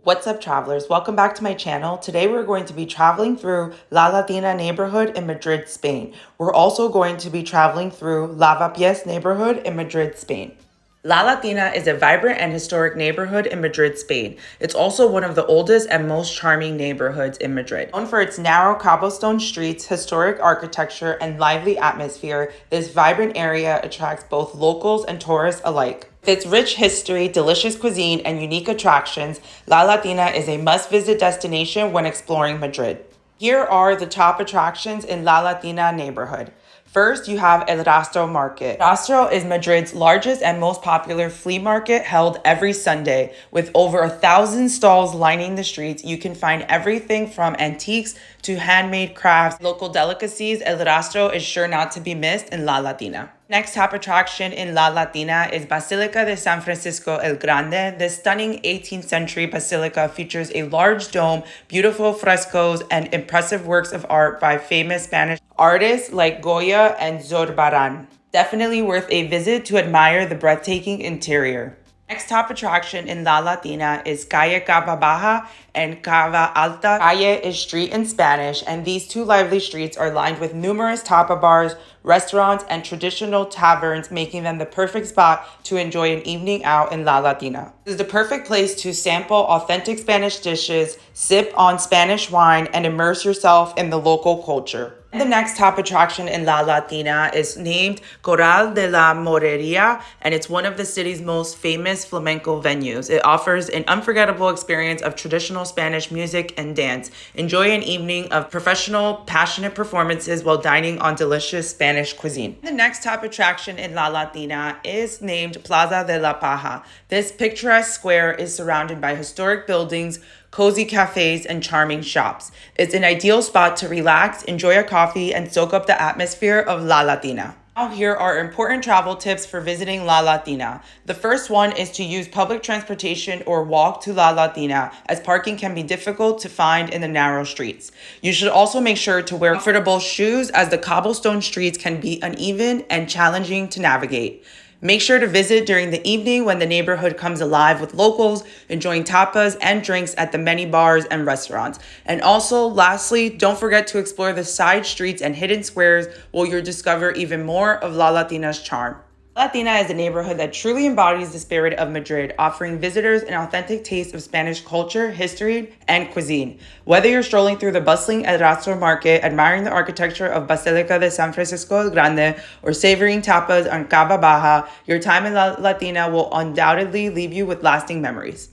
What's up, travelers? Welcome back to my channel. Today we're going to be traveling through La Latina neighborhood in Madrid, Spain. We're also going to be traveling through Lavapies neighborhood in Madrid, Spain. La Latina is a vibrant and historic neighborhood in Madrid, Spain. It's also one of the oldest and most charming neighborhoods in Madrid. Known for its narrow cobblestone streets, historic architecture, and lively atmosphere, this vibrant area attracts both locals and tourists alike. With its rich history, delicious cuisine, and unique attractions, La Latina is a must-visit destination when exploring Madrid. Here are the top attractions in La Latina neighborhood. First, you have El Rastro Market. Rastro is Madrid's largest and most popular flea market held every Sunday. With over 1,000 stalls lining the streets, you can find everything from antiques to handmade crafts, local delicacies. El Rastro is sure not to be missed in La Latina. Next top attraction in La Latina is Basilica de San Francisco el Grande. This stunning 18th century basilica features a large dome, beautiful frescoes, and impressive works of art by famous Spanish artists like Goya and Zurbarán. Definitely worth a visit to admire the breathtaking interior. Next top attraction in La Latina is Calle Cava Baja and Cava Alta. Calle is street in Spanish, and these two lively streets are lined with numerous tapa bars, restaurants, and traditional taverns, making them the perfect spot to enjoy an evening out in La Latina. This is the perfect place to sample authentic Spanish dishes, sip on Spanish wine, and immerse yourself in the local culture. The next top attraction in La Latina is named Corral de la Moreria, and it's one of the city's most famous flamenco venues. It offers an unforgettable experience of traditional Spanish music and dance. Enjoy an evening of professional, passionate performances while dining on delicious Spanish cuisine. The next top attraction in La Latina is named Plaza de la Paja. This picturesque square is surrounded by historic buildings, cozy cafes, and charming shops. It's an ideal spot to relax, enjoy a coffee, and soak up the atmosphere of La Latina. Now here are important travel tips for visiting La Latina. The first one is to use public transportation or walk to La Latina, as parking can be difficult to find in the narrow streets. You should also make sure to wear comfortable shoes, as the cobblestone streets can be uneven and challenging to navigate. Make sure to visit during the evening when the neighborhood comes alive with locals enjoying tapas and drinks at the many bars and restaurants. And also, lastly, don't forget to explore the side streets and hidden squares where you'll discover even more of La Latina's charm. La Latina is a neighborhood that truly embodies the spirit of Madrid, offering visitors an authentic taste of Spanish culture, history, and cuisine. Whether you're strolling through the bustling El Rastro Market, admiring the architecture of Basilica de San Francisco el Grande, or savoring tapas on Cava Baja, your time in La Latina will undoubtedly leave you with lasting memories.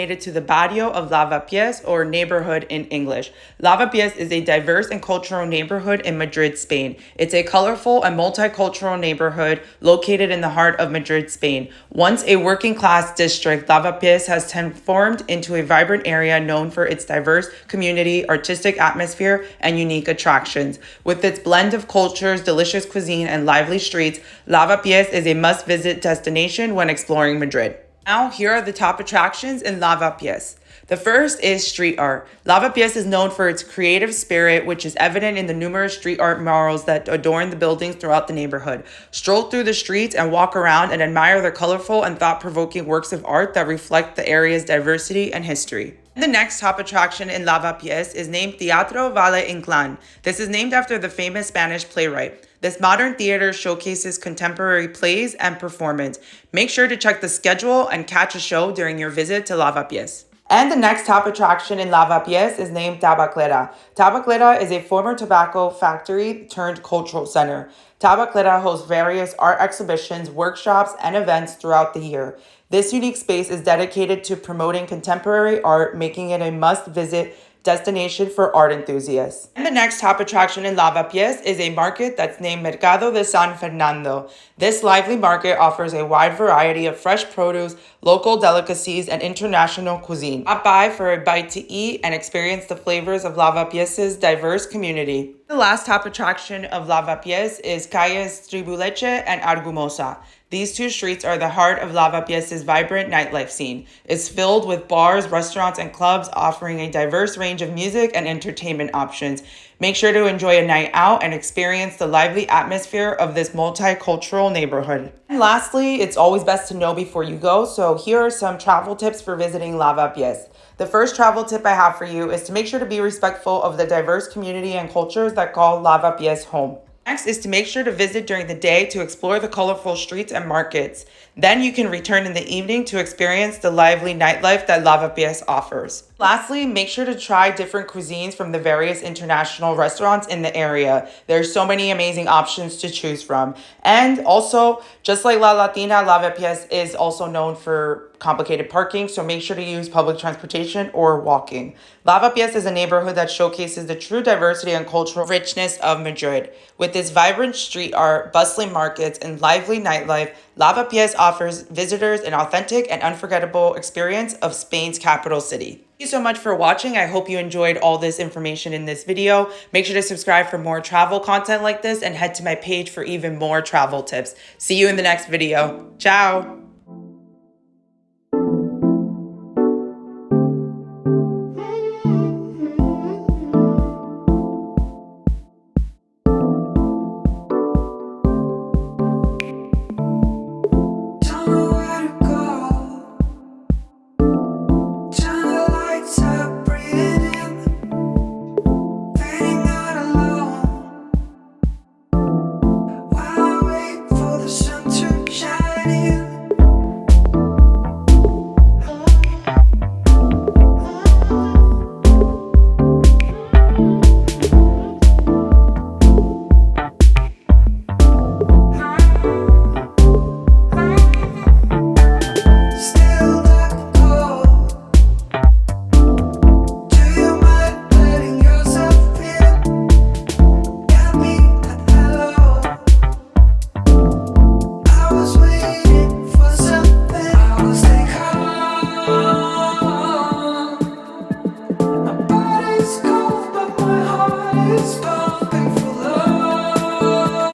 made it to the barrio of Lavapies, or neighborhood in English. Lavapies is a diverse and cultural neighborhood in Madrid, Spain. It's a colorful and multicultural neighborhood located in the heart of Madrid, Spain. Once a working class district, Lavapies has transformed into a vibrant area known for its diverse community, artistic atmosphere, and unique attractions. With its blend of cultures, delicious cuisine, and lively streets, Lavapies is a must-visit destination when exploring Madrid. Now, here are the top attractions in Lavapies. The first is street art. Lavapies is known for its creative spirit, which is evident in the numerous street art murals that adorn the buildings throughout the neighborhood. Stroll through the streets and walk around and admire the colorful and thought-provoking works of art that reflect the area's diversity and history. The next top attraction in Lavapies is named Teatro Valle Inclán. This is named after the famous Spanish playwright. This modern theater showcases contemporary plays and performance. Make sure to check the schedule and catch a show during your visit to Lavapies. And the next top attraction in Lavapies is named Tabaclera. Tabaclera is a former tobacco factory turned cultural center. Tabaclera hosts various art exhibitions, workshops, and events throughout the year. This unique space is dedicated to promoting contemporary art, making it a must-visit destination for art enthusiasts. And the next top attraction in Lavapies is a market that's named Mercado de San Fernando. This lively market offers a wide variety of fresh produce, local delicacies, and international cuisine. Stop by for a bite to eat and experience the flavors of Lavapies' diverse community. The last top attraction of Lavapies is Calles Tribuleche and Argumosa. These two streets are the heart of Lavapies' vibrant nightlife scene. It's filled with bars, restaurants, and clubs offering a diverse range of music and entertainment options. Make sure to enjoy a night out and experience the lively atmosphere of this multicultural neighborhood. And lastly, it's always best to know before you go, so here are some travel tips for visiting Lavapies. The first travel tip I have for you is to make sure to be respectful of the diverse community and cultures that call Lavapies home. Next is to make sure to visit during the day to explore the colorful streets and markets. Then you can return in the evening to experience the lively nightlife that Lavapies offers. Lastly, make sure to try different cuisines from the various international restaurants in the area. There's so many amazing options to choose from. And also, just like La Latina, Lavapies is also known for complicated parking, so make sure to use public transportation or walking. Lavapies is a neighborhood that showcases the true diversity and cultural richness of Madrid. With its vibrant street art, bustling markets, and lively nightlife, Lavapies offers visitors an authentic and unforgettable experience of Spain's capital city. Thank you so much for watching. I hope you enjoyed all this information in this video. Make sure to subscribe for more travel content like this and head to my page for even more travel tips. See you in the next video. Ciao!